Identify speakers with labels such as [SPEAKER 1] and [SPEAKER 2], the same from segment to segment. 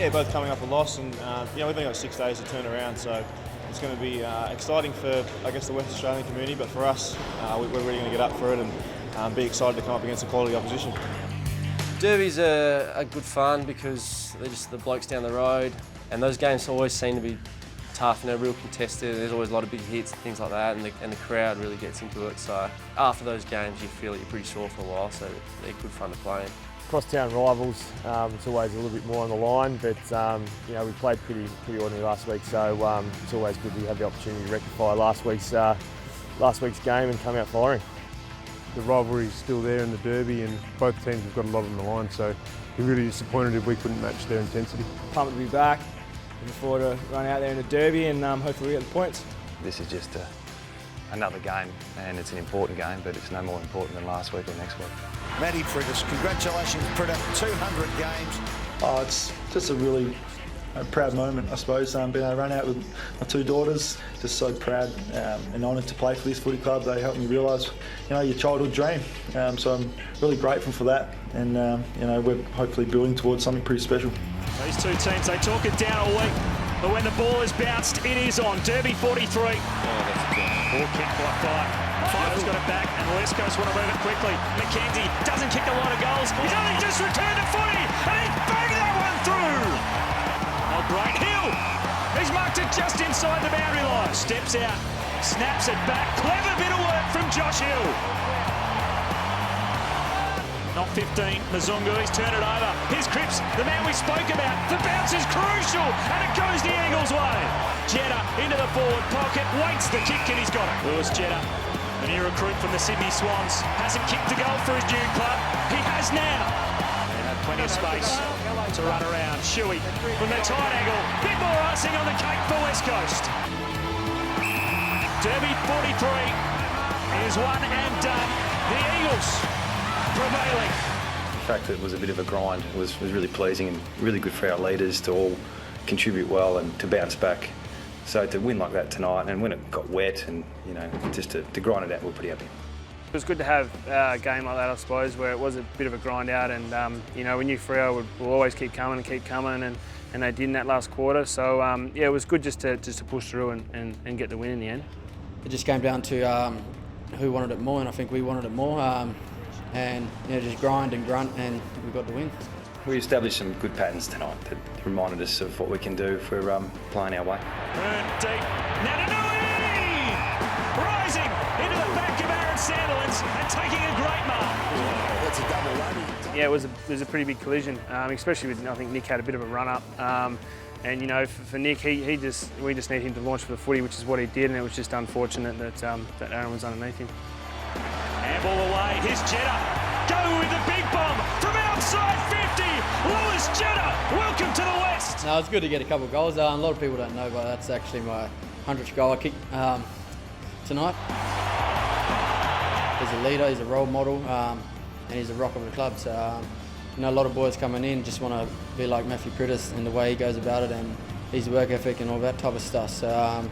[SPEAKER 1] Yeah, both coming off a loss, and we've only got 6 days to turn around, so it's going to be exciting for, I guess, the West Australian community, but for us, we're really going to get up for it and be excited to come up against a quality opposition.
[SPEAKER 2] Derbies are good fun because they're just the blokes down the road, and those games always seem to be tough and real contested. There's always a lot of big hits and things like that, and the crowd really gets into it. So after those games, you feel that you're pretty sore for a while, so they're good fun to play.
[SPEAKER 3] Cross-town rivals, it's always a little bit more on the line, but we played pretty ordinary last week, so it's always good to have the opportunity to rectify last week's game and come out firing.
[SPEAKER 4] The rivalry is still there in the derby, and both teams have got a lot on the line, so we're really disappointed if we couldn't match their intensity.
[SPEAKER 5] Pumped to be back. Looking forward to running out there in the derby and hopefully we get the points.
[SPEAKER 6] This is just another game, and it's an important game, but it's no more important than last week or next week.
[SPEAKER 7] Matty Prittis, congratulations, Pritter, 200 games.
[SPEAKER 8] Oh, it's just a really proud moment, I suppose, being able to run out with my two daughters. Just so proud and honoured to play for this footy club. They helped me realise, your childhood dream. So I'm really grateful for that, and we're hopefully building towards something pretty special.
[SPEAKER 9] These two teams, they talk it down all week, but when the ball is bounced, it is on. Derby 43. Oh, that's a ball kick by Fife. Fifer's got it back, and West Coast want to move it quickly. McKenzie doesn't kick a lot of goals. He's only just returned to footy, and he's banged that one through. Oh, great Hill. He's marked it just inside the boundary line. Steps out, snaps it back. Clever bit of work from Josh Hill. Not 15, Mzungu, he's turned it over. Here's Cripps, the man we spoke about. The bounce is crucial, and it goes the Eagles' way. Jetta into the forward pocket, waits the kick, and he's got it. Lewis Jetta, the new recruit from the Sydney Swans, hasn't kicked a goal for his new club. He has now. They have plenty of space to run around. Shuey from the tight angle. Bit more icing on the cake for West Coast. Derby 43 is one and done. The Eagles prevailing.
[SPEAKER 6] The fact that it was a bit of a grind was really pleasing, and really good for our leaders to all contribute well and to bounce back. So to win like that tonight, and when it got wet, and just to grind it out, we're pretty happy.
[SPEAKER 5] It was good to have a game like that, I suppose, where it was a bit of a grind out, and we knew Freo will always keep coming, and they did in that last quarter. So it was good just to push through and get the win in the end.
[SPEAKER 10] It just came down to who wanted it more, and I think we wanted it more. And just grind and grunt, and we got the win.
[SPEAKER 6] We established some good patterns tonight that reminded us of what we can do if we're playing our way.
[SPEAKER 9] Burn deep. Nananui! Rising into the back of Aaron Sandilands and taking a great mark.
[SPEAKER 7] That's a double whammy.
[SPEAKER 5] Yeah, it was a pretty big collision, especially with, I think Nick had a bit of a run up. And for Nick, we just need him to launch for the footy, which is what he did, and it was just unfortunate that Aaron was underneath him.
[SPEAKER 9] Handball away, here's Jetta. Go with the big bomb from outside 50. Lewis Jetta, welcome to the West.
[SPEAKER 10] No, it's good to get a couple of goals. A lot of people don't know, but that's actually my 100th goal I kicked tonight. He's a leader, he's a role model, and he's a rock of the club. So, a lot of boys coming in just want to be like Matthew Prittis and the way he goes about it, and his work ethic and all that type of stuff. So,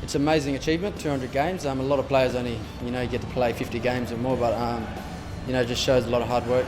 [SPEAKER 10] it's an amazing achievement, 200 games. A lot of players only, get to play 50 games or more, but, it just shows a lot of hard work.